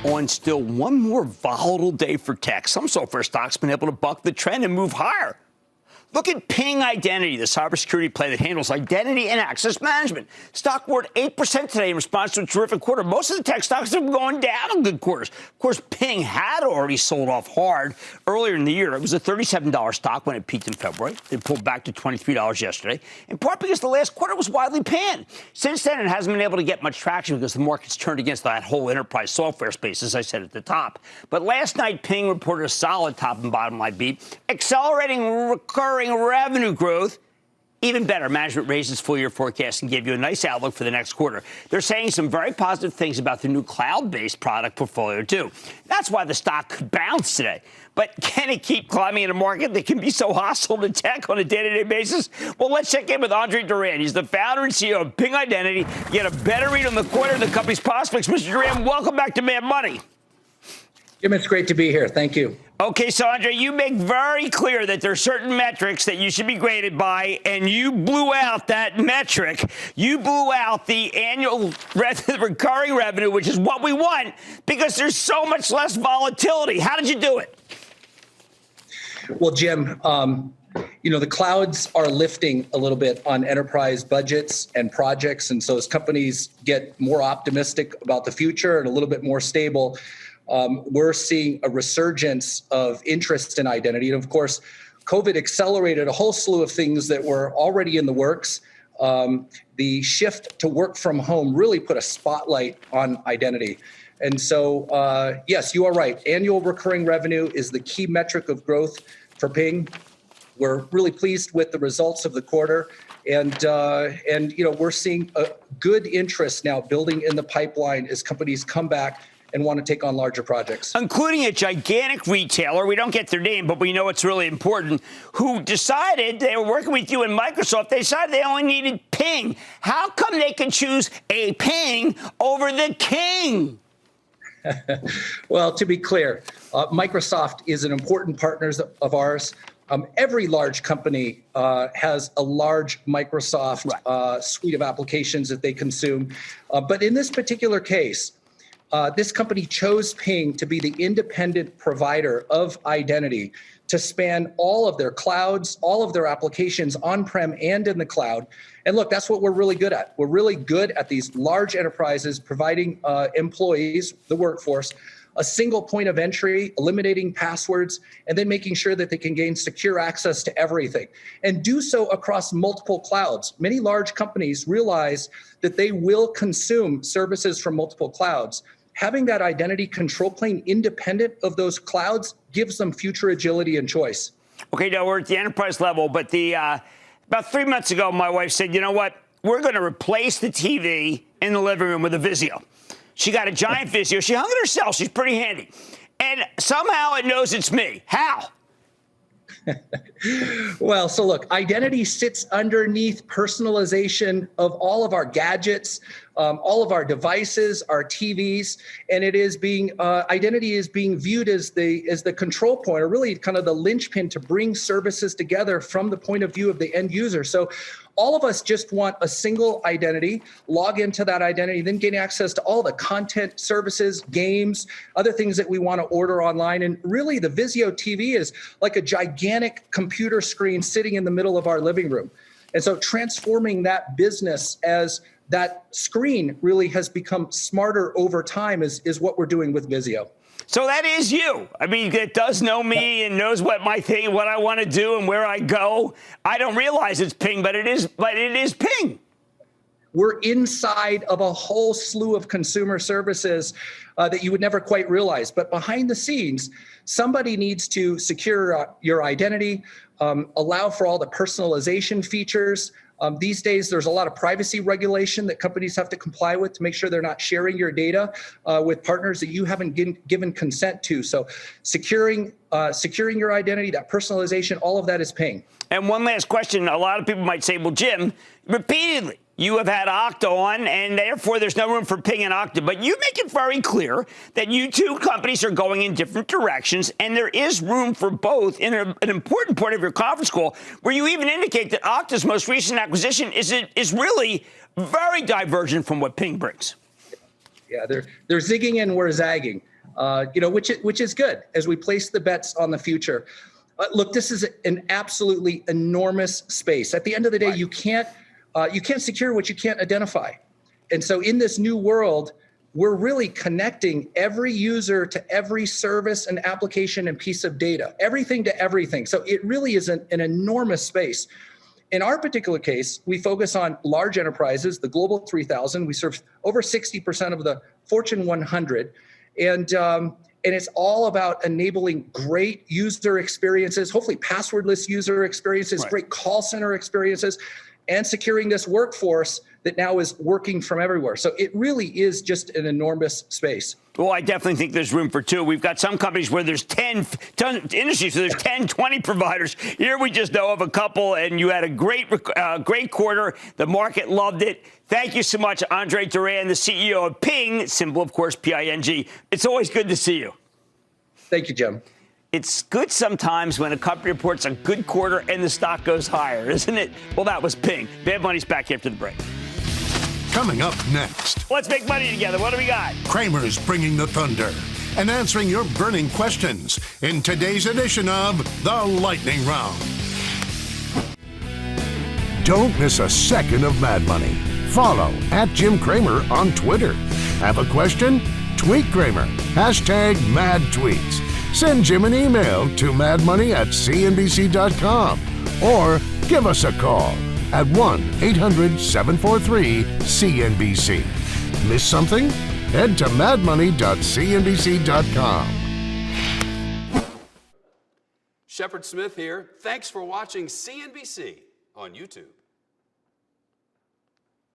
on still one more volatile day for tech. Some software stocks have been able to buck the trend and move higher. Look at Ping Identity, the cybersecurity play that handles identity and access management. Stock roared 8% today in response to a terrific quarter. Most of the tech stocks have been going down in good quarters. Of course, Ping had already sold off hard earlier in the year. It was a $37 stock when it peaked in February. It pulled back to $23 yesterday, in part because the last quarter was widely panned. Since then, it hasn't been able to get much traction because the market's turned against that whole enterprise software space, as I said at the top. But last night, Ping reported a solid top and bottom line beat, accelerating recurring revenue growth. Even better, management raised its full-year forecast and gave you a nice outlook for the next quarter. They're saying some very positive things about the new cloud-based product portfolio, too. That's why the stock could bounce today. But can it keep climbing in a market that can be so hostile to tech on a day-to-day basis? Well, let's check in with Andre Duran. He's the founder and CEO of Ping Identity. Get a better read on the quarter and the company's prospects. Mr. Duran, welcome back to Mad Money. Jim, it's great to be here. Thank you. Okay, so, Andre, you make very clear that there are certain metrics that you should be graded by, and you blew out that metric. You blew out the annual recurring revenue, which is what we want, because there's so much less volatility. How did you do it? Well, Jim, the clouds are lifting a little bit on enterprise budgets and projects. And so as companies get more optimistic about the future and a little bit more stable, we're seeing a resurgence of interest in identity. And of course, COVID accelerated a whole slew of things that were already in the works. The shift to work from home really put a spotlight on identity. And so, yes, you are right. Annual recurring revenue is the key metric of growth for Ping. We're really pleased with the results of the quarter. And we're seeing a good interest now building in the pipeline as companies come back and want to take on larger projects. Including a gigantic retailer, we don't get their name, but we know it's really important, who decided they were working with you and Microsoft. They decided they only needed Ping. How come they can choose a Ping over the king? Well, to be clear, Microsoft is an important partner of ours. Every large company has a large Microsoft suite of applications that they consume. But in this particular case, this company chose Ping to be the independent provider of identity to span all of their clouds, all of their applications on-prem and in the cloud. And look, that's what we're really good at. We're really good at these large enterprises providing employees, the workforce, a single point of entry, eliminating passwords, and then making sure that they can gain secure access to everything and do so across multiple clouds. Many large companies realize that they will consume services from multiple clouds. Having that identity control plane independent of those clouds gives them future agility and choice. Okay, now we're at the enterprise level, but about 3 months ago, my wife said, you know what, we're going to replace the TV in the living room with a Vizio. She got a giant Vizio. She hung it herself. She's pretty handy. And somehow it knows it's me. How? Well, so look, identity sits underneath personalization of all of our gadgets, all of our devices, our TVs, and it is being identity is being viewed as the control point, or really kind of the linchpin to bring services together from the point of view of the end user. So all of us just want a single identity, log into that identity, then gain access to all the content, services, games, other things that we want to order online. And really, the Vizio TV is like a gigantic computer screen sitting in the middle of our living room. And so transforming that business as that screen really has become smarter over time is what we're doing with Vizio. So that is you. I mean, it does know me and knows what my thing, what I want to do and where I go. I don't realize it's Ping, but it is Ping. We're inside of a whole slew of consumer services that you would never quite realize. But behind the scenes, somebody needs to secure your identity, allow for all the personalization features. These days, there's a lot of privacy regulation that companies have to comply with to make sure they're not sharing your data with partners that you haven't given consent to. So securing your identity, that personalization, all of that is Ping. And one last question. A lot of people might say, well, Jim, repeatedly, you have had Octo on, and therefore there's no room for Ping and Octo. But you make it very clear that you two companies are going in different directions, and there is room for both in an important part of your conference call, where you even indicate that Octo's most recent acquisition is really very divergent from what Ping brings. Yeah, they're zigging and we're zagging. which is good as we place the bets on the future. Look, this is an absolutely enormous space. At the end of the day, you can't secure what you can't identify. And so in this new world, we're really connecting every user to every service and application and piece of data, everything to everything. So it really is an enormous space. In our particular case, we focus on large enterprises, the Global 3000. We serve over 60% of the Fortune 100. And it's all about enabling great user experiences, hopefully passwordless user experiences, great call center experiences, and securing this workforce that now is working from everywhere. So it really is just an enormous space. Well, I definitely think there's room for two. We've got some companies where there's 10 industries, so there's 10, 20 providers. Here we just know of a couple, and you had a great quarter. The market loved it. Thank you so much, Andre Duran, the CEO of Ping, symbol, of course, P-I-N-G. It's always good to see you. Thank you, Jim. It's good sometimes when a company reports a good quarter and the stock goes higher, isn't it? Well, that was Ping. Bad Money's back after the break. Coming up next. Let's make money together. What do we got? Cramer's bringing the thunder and answering your burning questions in today's edition of The Lightning Round. Don't miss a second of Mad Money. Follow @Jim Cramer on Twitter. Have a question? Tweet Cramer. #MadTweets. Send Jim an email to madmoney@cnbc.com or give us a call at 1-800-743-CNBC. Miss something? Head to madmoney.cnbc.com. Shepard Smith here. Thanks for watching CNBC on YouTube.